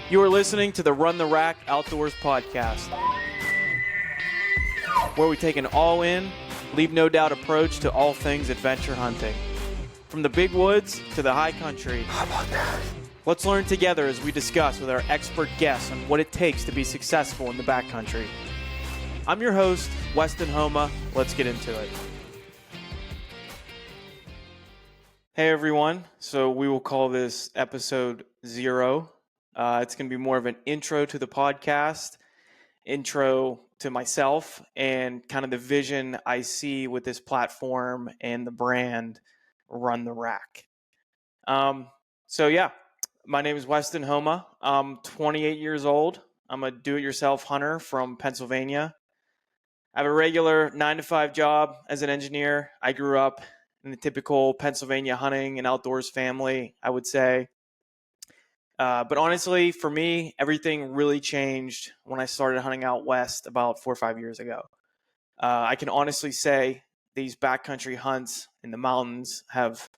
You are listening to the Run the Rack Outdoors podcast, where we take an all-in, leave no doubt approach to all things adventure hunting. From the big woods to the high country. How about that? Let's learn together as we discuss with our expert guests on what it takes to be successful in the backcountry. I'm your host, Weston Homa. Let's get into it. Hey everyone, so we will call this episode 0. It's going to be more of an intro to the podcast, intro to myself, and kind of the vision I see with this platform and the brand Run the Rack. My name is Weston Homa. I'm 28 years old. I'm a do-it-yourself hunter from Pennsylvania. I have a regular 9-to-5 job as an engineer. I grew up in the typical Pennsylvania hunting and outdoors family, I would say. But honestly, for me, everything really changed when I started hunting out west about 4 or 5 years ago. I can honestly say these backcountry hunts in the mountains have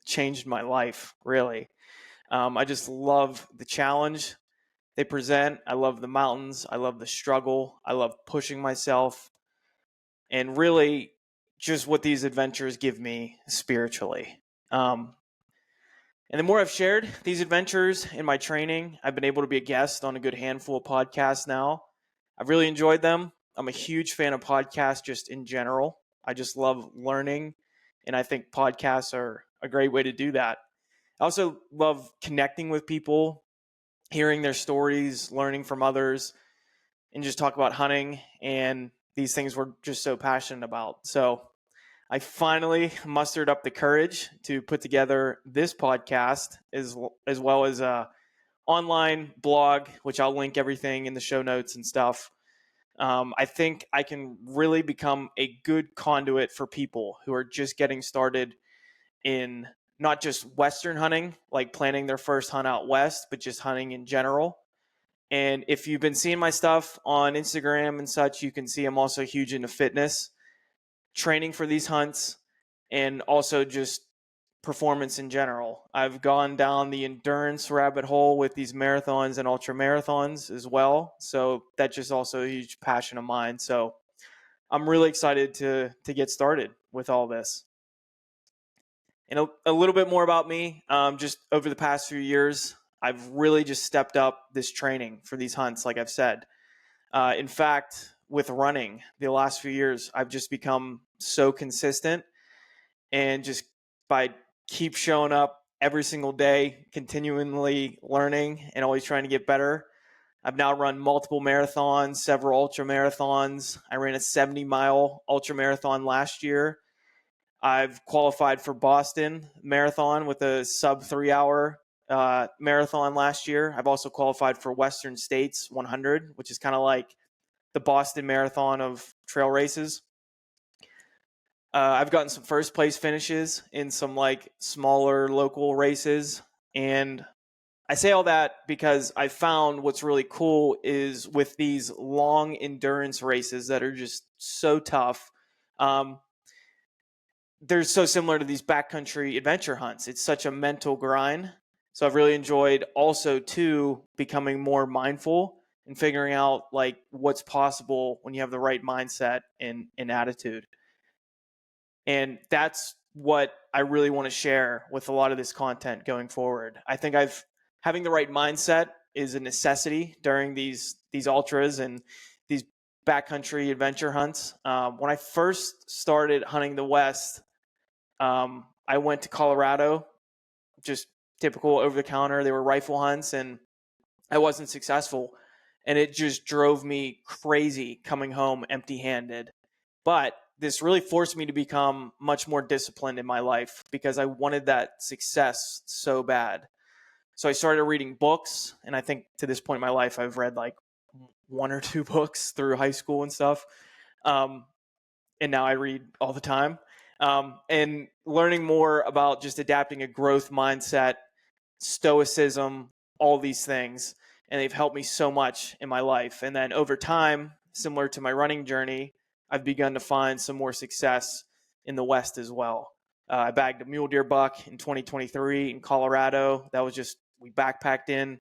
changed my life, really. I just love the challenge they present. I love the mountains. I love the struggle. I love pushing myself. And really, just what these adventures give me spiritually. And the more I've shared these adventures in my training, I've been able to be a guest on a good handful of podcasts now. I've really enjoyed them. I'm a huge fan of podcasts just in general. I just love learning, and I think podcasts are a great way to do that. I also love connecting with people, hearing their stories, learning from others, and just talk about hunting and these things we're just so passionate about. So I finally mustered up the courage to put together this podcast as well as a online blog, which I'll link everything in the show notes and stuff. I think I can really become a good conduit for people who are just getting started in not just Western hunting, like planning their first hunt out west, but just hunting in general. And if you've been seeing my stuff on Instagram and such, you can see I'm also huge into fitness, training for these hunts, and also just performance in general. I've gone down the endurance rabbit hole with these marathons and ultra marathons as well. So that's just also a huge passion of mine. So I'm really excited to get started with all this. And a little bit more about me, just over the past few years, I've really just stepped up this training for these hunts, like I've said. In fact, with running, the last few years, I've just become so consistent, and just by keep showing up every single day, continually learning and always trying to get better. I've now run multiple marathons, several ultra marathons. I ran a 70-mile ultra marathon last year. I've qualified for Boston Marathon with a sub 3-hour marathon last year. I've also qualified for Western States 100, which is kind of like the Boston Marathon of trail races. I've gotten some first place finishes in some like smaller local races. And I say all that because I found what's really cool is with these long endurance races that are just so tough. They're so similar to these backcountry adventure hunts. It's such a mental grind. So I've really enjoyed also too becoming more mindful and figuring out like what's possible when you have the right mindset and attitude. And that's what I really want to share with a lot of this content going forward. I think having the right mindset is a necessity during these ultras and these backcountry adventure hunts. When I first started hunting the West, I went to Colorado, just typical over the counter. They were rifle hunts, and I wasn't successful. And it just drove me crazy coming home empty handed. But this really forced me to become much more disciplined in my life because I wanted that success so bad. So I started reading books, and I think to this point in my life, I've read like 1 or 2 books through high school and stuff. And now I read all the time. And learning more about just adapting a growth mindset, stoicism, all these things. And they've helped me so much in my life. And then over time, similar to my running journey, I've begun to find some more success in the West as well. I bagged a mule deer buck in 2023 in Colorado. That was just, we backpacked in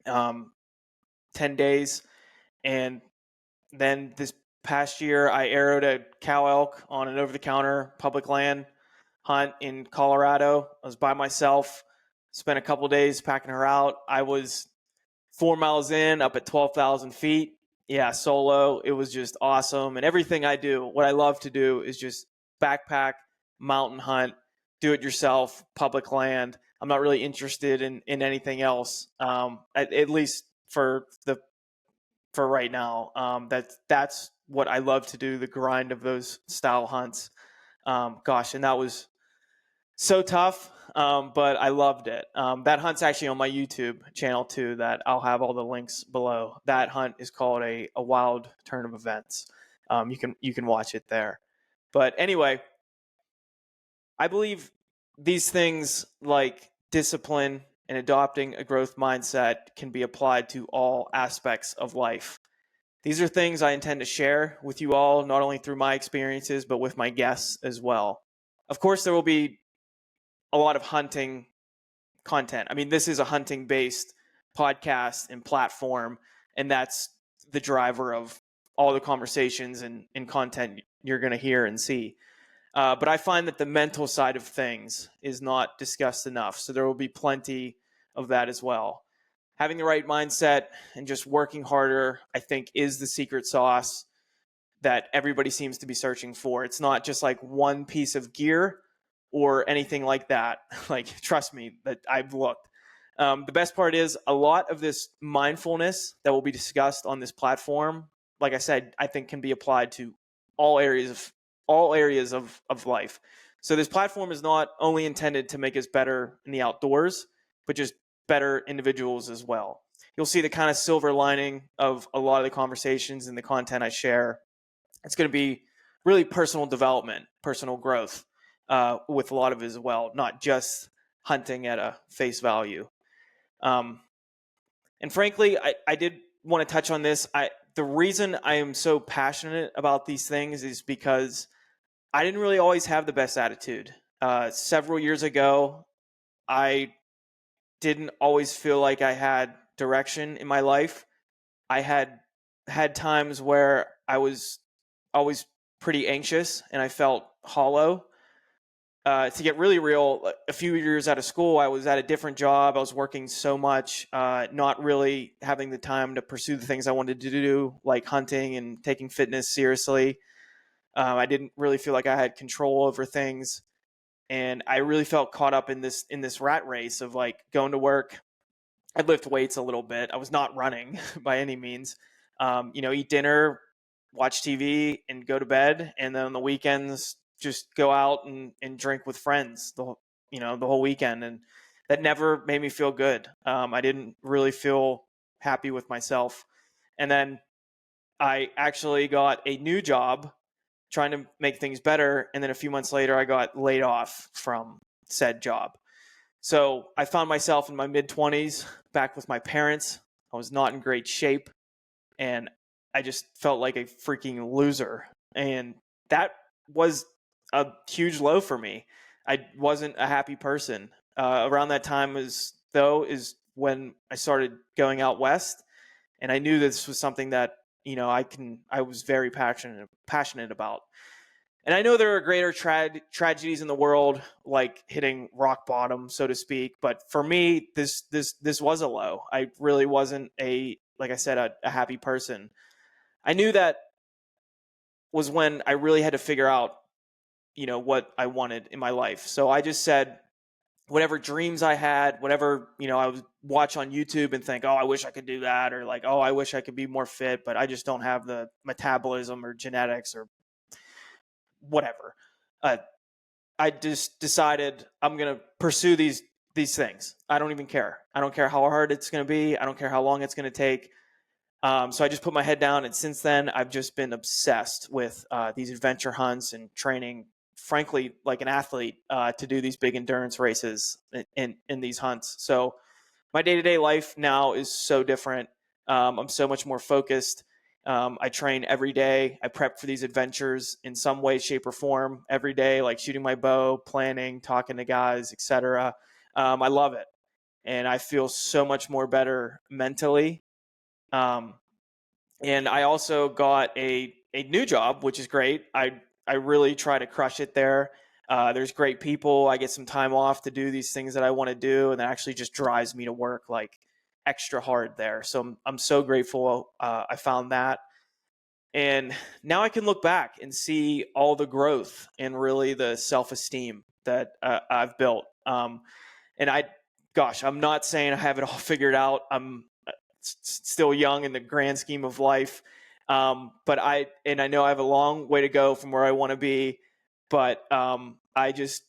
um, 10 days. And then this past year, I arrowed a cow elk on an over-the-counter public land hunt in Colorado. I was by myself, spent a couple days packing her out. I was 4 miles in, up at 12,000 feet. Yeah, solo. It was just awesome. And everything I do, what I love to do is just backpack, mountain hunt, do it yourself, public land. I'm not really interested in anything else, at least for right now. That's what I love to do, the grind of those style hunts. Gosh, and that was so tough, but I loved it. That hunt's actually on my YouTube channel too. That I'll have all the links below. That hunt is called a wild turn of events. You can watch it there. But anyway, I believe these things like discipline and adopting a growth mindset can be applied to all aspects of life. These are things I intend to share with you all, not only through my experiences, but with my guests as well. Of course, there will be a lot of hunting content. I mean, this is a hunting based podcast and platform, and that's the driver of all the conversations and content you're going to hear and see. But I find that the mental side of things is not discussed enough. So there will be plenty of that as well. Having the right mindset and just working harder, I think, is the secret sauce that everybody seems to be searching for. It's not just like one piece of gear or anything like that. Like, trust me, that I've looked. The best part is a lot of this mindfulness that will be discussed on this platform, like I said, I think can be applied to all areas of life. So this platform is not only intended to make us better in the outdoors, but just better individuals as well. You'll see the kind of silver lining of a lot of the conversations and the content I share. It's going to be really personal development, personal growth, with a lot of it as well, not just hunting at a face value. Um, and frankly, I did want to touch on this. The reason I am so passionate about these things is because I didn't really always have the best attitude. Several years ago, I didn't always feel like I had direction in my life. I had times where I was always pretty anxious and I felt hollow. To get really real, a few years out of school, I was at a different job. I was working so much, not really having the time to pursue the things I wanted to do, like hunting and taking fitness seriously. I didn't really feel like I had control over things, and I really felt caught up in this rat race of like going to work. I'd lift weights a little bit. I was not running by any means. Eat dinner, watch TV, and go to bed. And then on the weekends, just go out and drink with friends the whole weekend. And that never made me feel good. I didn't really feel happy with myself. And then I actually got a new job trying to make things better. And then a few months later, I got laid off from said job. So I found myself in my mid-20s back with my parents. I was not in great shape, and I just felt like a freaking loser. And that was a huge low for me. I wasn't a happy person. Around that time is when I started going out west, and I knew this was something that I was very passionate about. And I know there are greater tragedies in the world, like hitting rock bottom, so to speak. But for me, this was a low. I really wasn't like I said, a happy person. I knew that was when I really had to figure out, what I wanted in my life. So I just said, whatever dreams I had, whatever, I would watch on YouTube and think, oh, I wish I could do that. Or like, oh, I wish I could be more fit, but I just don't have the metabolism or genetics or whatever. I just decided I'm going to pursue these things. I don't even care. I don't care how hard it's going to be. I don't care how long it's going to take. So I just put my head down, and since then, I've just been obsessed with these adventure hunts and training, frankly, like an athlete, to do these big endurance races in these hunts. So my day-to-day life now is so different. I'm so much more focused. I train every day. I prep for these adventures in some way, shape, or form every day, like shooting my bow, planning, talking to guys, etc. I love it. and I feel so much more better mentally. Um, and I also got a new job, which is great. I really try to crush it there. There's great people. I get some time off to do these things that I want to do, and that actually just drives me to work like extra hard there. So I'm so grateful I found that. And now I can look back and see all the growth and really the self-esteem that I've built. And I'm not saying I have it all figured out. I'm still young in the grand scheme of life. But I know I have a long way to go from where I want to be, but I just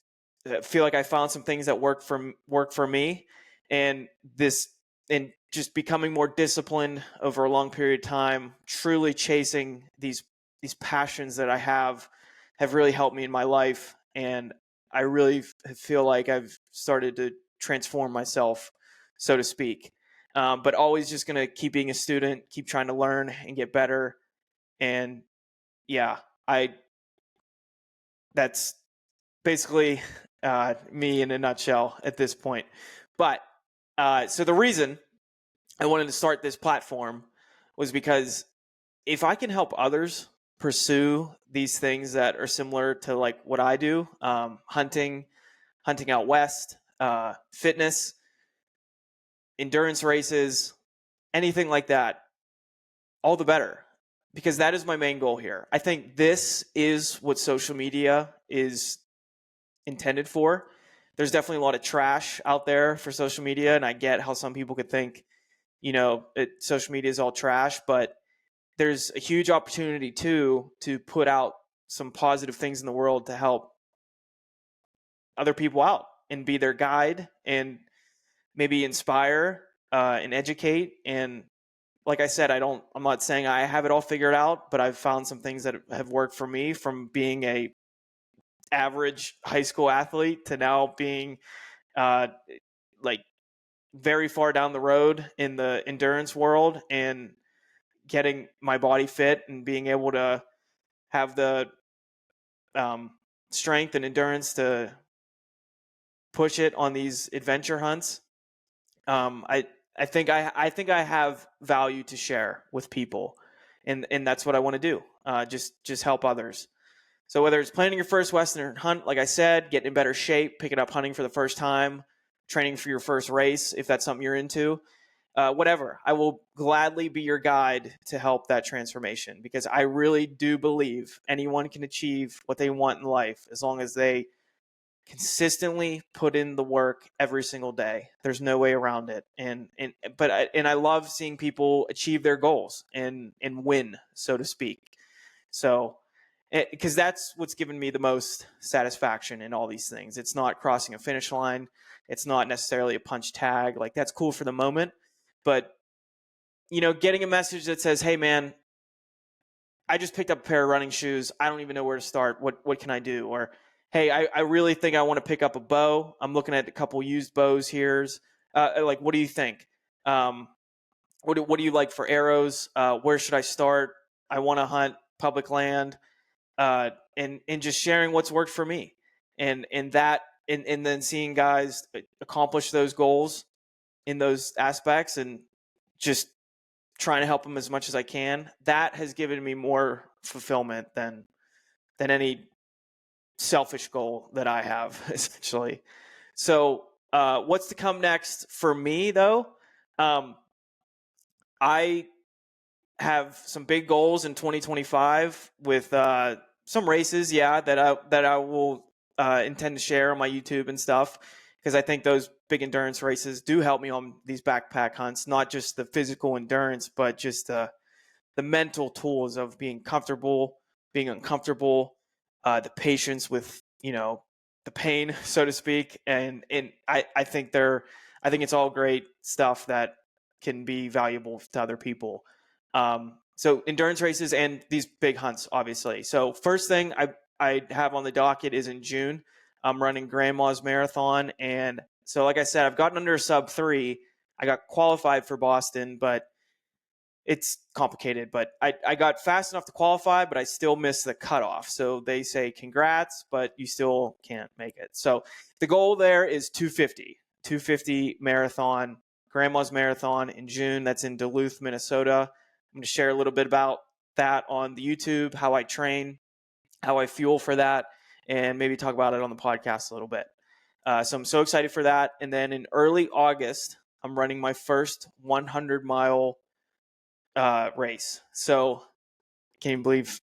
feel like I found some things that work for me, and this and just becoming more disciplined over a long period of time, truly chasing these passions that I have really helped me in my life, and I really feel like I've started to transform myself, so to speak. But always just going to keep being a student, keep trying to learn and get better. And yeah, that's basically me in a nutshell at this point. But so the reason I wanted to start this platform was because if I can help others pursue these things that are similar to like what I do, hunting out west, fitness, endurance races, anything like that, all the better, because that is my main goal here. I think this is what social media is intended for. There's definitely a lot of trash out there for social media, and I get how some people could think, social media is all trash, but there's a huge opportunity too to put out some positive things in the world to help other people out and be their guide and maybe inspire and educate. And like I said, I'm not saying I have it all figured out, but I've found some things that have worked for me, from being a average high school athlete to now being uh, like very far down the road in the endurance world and getting my body fit and being able to have the um, strength and endurance to push it on these adventure hunts. I think I have value to share with people, and that's what I want to do. Just help others. So whether it's planning your first Western hunt, like I said, getting in better shape, picking up hunting for the first time, training for your first race, if that's something you're into, whatever, I will gladly be your guide to help that transformation, because I really do believe anyone can achieve what they want in life as long as they consistently put in the work every single day. There's no way around it. And I love seeing people achieve their goals and win, so to speak. So because that's what's given me the most satisfaction in all these things. It's not crossing a finish line. It's not necessarily a punch tag. Like, that's cool for the moment, but getting a message that says, "Hey man, I just picked up a pair of running shoes. I don't even know where to start. What can I do?" Or, "Hey, I really think I want to pick up a bow. I'm looking at a couple used bows here. Like, what do you think? Um, what do you like for arrows? Where should I start? I want to hunt public land." And just sharing what's worked for me, and then seeing guys accomplish those goals in those aspects, and just trying to help them as much as I can. That has given me more fulfillment than any selfish goal that I have, essentially. So, what's to come next for me, though? I have some big goals in 2025 with some races, that I will intend to share on my YouTube and stuff, because I think those big endurance races do help me on these backpack hunts, not just the physical endurance, but just the mental tools of being comfortable, being uncomfortable, the patience with the pain, so to speak, and I think it's all great stuff that can be valuable to other people. So endurance races and these big hunts, obviously. So first thing I have on the docket is in June. I'm running Grandma's Marathon, and so like I said, I've gotten under sub-3. I got qualified for Boston, but it's complicated. But I got fast enough to qualify, but I still missed the cutoff. So they say congrats, but you still can't make it. So the goal there is 250. 250 marathon, Grandma's Marathon in June. That's in Duluth, Minnesota. I'm going to share a little bit about that on the YouTube, how I train, how I fuel for that, and maybe talk about it on the podcast a little bit. So I'm so excited for that. And then in early August, I'm running my first 100-mile race. So can you believe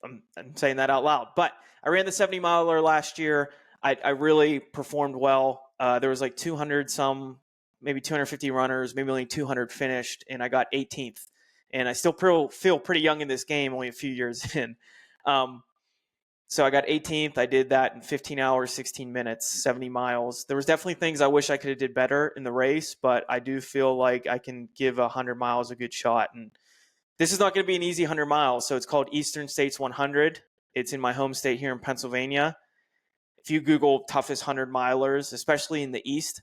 I'm saying that out loud? But I ran the 70-miler last year. I really performed well. There was like 200 some, maybe 250 runners, maybe only 200 finished, and I got 18th. And I still feel pretty young in this game, only a few years in. So I got 18th. I did that in 15 hours, 16 minutes, 70 miles. There was definitely things I wish I could have did better in the race, but I do feel like I can give 100 miles a good shot. And this is not going to be an easy 100 miles. So it's called Eastern States 100. It's in my home state here in Pennsylvania. If you Google toughest 100 milers, especially in the East,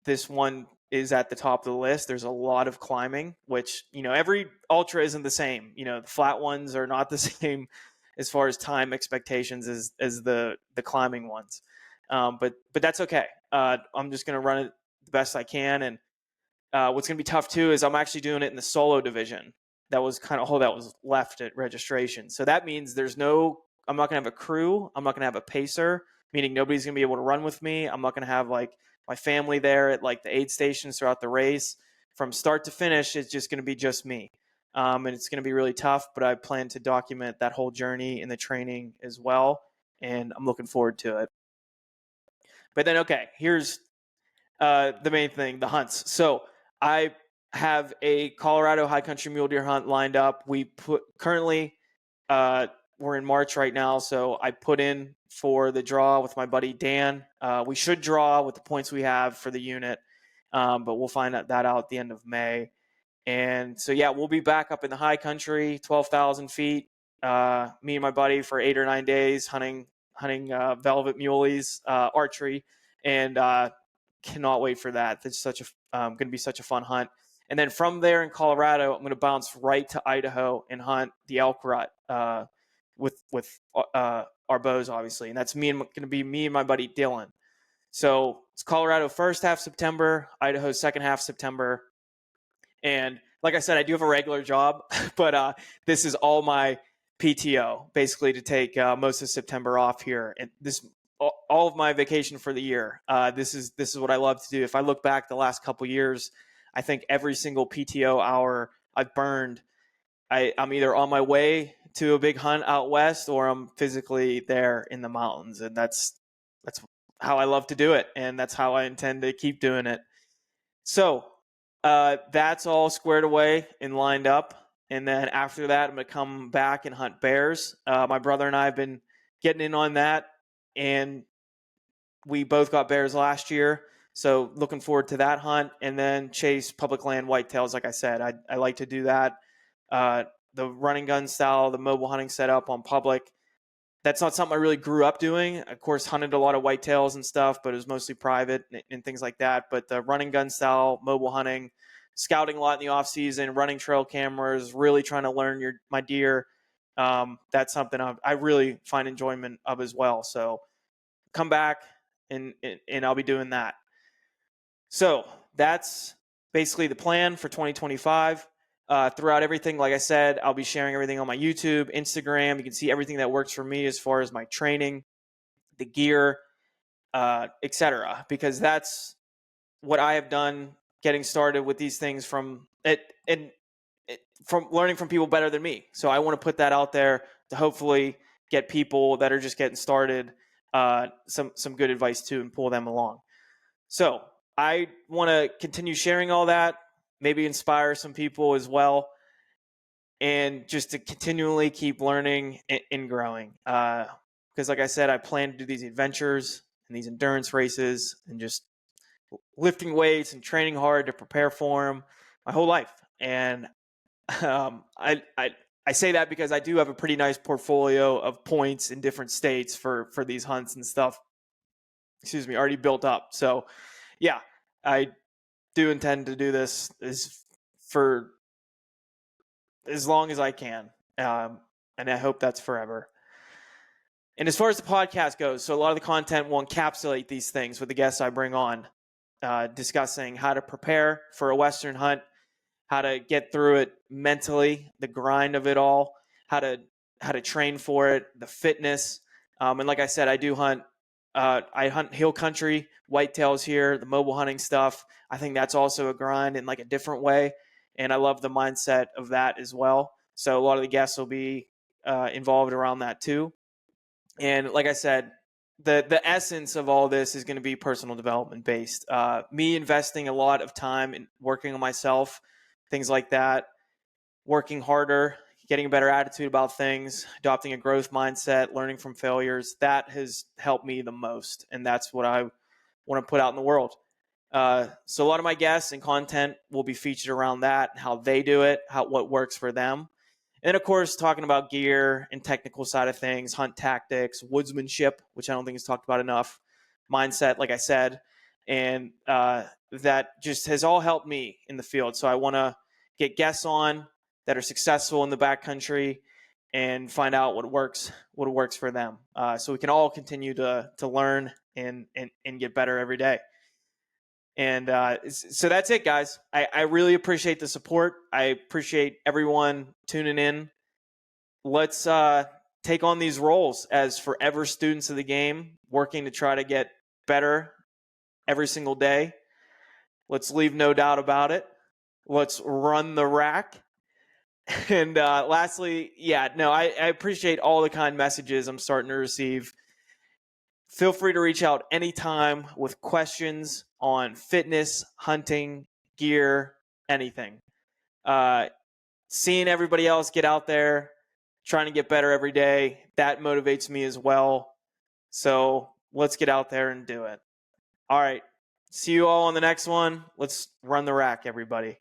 this one is at the top of the list. There's a lot of climbing, which, every ultra isn't the same. The flat ones are not the same as far as time expectations as the climbing ones. But that's okay. I'm just going to run it the best I can. And what's going to be tough too is I'm actually doing it in the solo division. That was kind of all that was left at registration. So that means I'm not going to have a crew. I'm not going to have a pacer, meaning nobody's going to be able to run with me. I'm not going to have like my family there at like the aid stations throughout the race. From start to finish, it's just going to be just me. And it's going to be really tough, but I plan to document that whole journey in the training as well. And I'm looking forward to it. But then, okay, here's the main thing, the hunts. So I have a Colorado high country mule deer hunt lined up. Currently, we're in March right now, so I put in for the draw with my buddy Dan. We should draw with the points we have for the unit, but we'll find that out at the end of May. And so, yeah, we'll be back up in the high country, 12,000 feet. Me and my buddy for 8 or 9 days hunting velvet muleys, archery, and cannot wait for that. It's going to be such a fun hunt. And then from there in Colorado, I'm going to bounce right to Idaho and hunt the elk rut with our bows, obviously. And that's going to be me and my buddy Dylan. So it's Colorado first half September, Idaho second half September. And like I said, I do have a regular job, but this is all my PTO, basically, to take most of September off here. And all of my vacation for the year. This is what I love to do. If I look back the last couple years, I think every single PTO hour I've burned, I'm either on my way to a big hunt out west or I'm physically there in the mountains. And that's how I love to do it. And that's how I intend to keep doing it. So that's all squared away and lined up. And then after that, I'm going to come back and hunt bears. My brother and I have been getting in on that. And we both got bears last year. So looking forward to that hunt. And then chase public land whitetails. Like I said, I like to do that. The running gun style, the mobile hunting setup on public. That's not something I really grew up doing. Of course, hunted a lot of whitetails and stuff, but it was mostly private and things like that. But the running gun style, mobile hunting, scouting a lot in the off season, running trail cameras, really trying to learn my deer. That's something I really find enjoyment of as well. So come back and I'll be doing that. So that's basically the plan for 2025. Throughout everything, like I said, I'll be sharing everything on my YouTube, Instagram. You can see everything that works for me as far as my training, the gear, etc. Because that's what I have done getting started with these things from learning from people better than me. So I want to put that out there to hopefully get people that are just getting started some good advice too and pull them along. So I want to continue sharing all that, maybe inspire some people as well, and just to continually keep learning and growing. Because like I said, I plan to do these adventures and these endurance races and just lifting weights and training hard to prepare for them my whole life. And I say that because I do have a pretty nice portfolio of points in different states for these hunts and stuff. Already built up. So yeah, I do intend to do this for as long as I can. And I hope that's forever. And as far as the podcast goes, so a lot of the content will encapsulate these things with the guests I bring on. discussing how to prepare for a Western hunt, how to get through it mentally, the grind of it all, how to train for it, the fitness. And like I said, I do hunt. I hunt hill country, whitetails here, the mobile hunting stuff. I think that's also a grind in like a different way, and I love the mindset of that as well. So a lot of the guests will be involved around that too. And like I said, the essence of all this is going to be personal development based. Me investing a lot of time in working on myself, things like that, working harder, getting a better attitude about things, adopting a growth mindset, learning from failures. That has helped me the most, and that's what I want to put out in the world. So a lot of my guests and content will be featured around that, how they do it, what works for them. And of course, talking about gear and technical side of things, hunt tactics, woodsmanship, which I don't think is talked about enough, mindset, like I said, and that just has all helped me in the field. So I want to get guests on that are successful in the backcountry and find out what works for them, so we can all continue to learn and get better every day. And so that's it, guys. I really appreciate the support. I appreciate everyone tuning in. Let's take on these roles as forever students of the game, working to try to get better every single day. Let's leave no doubt about it. Let's run the rack. And lastly, I appreciate all the kind messages I'm starting to receive. Feel free to reach out anytime with questions on fitness, hunting, gear, anything. Seeing everybody else get out there, trying to get better every day, that motivates me as well. So let's get out there and do it. All right. See you all on the next one. Let's run the rack, everybody.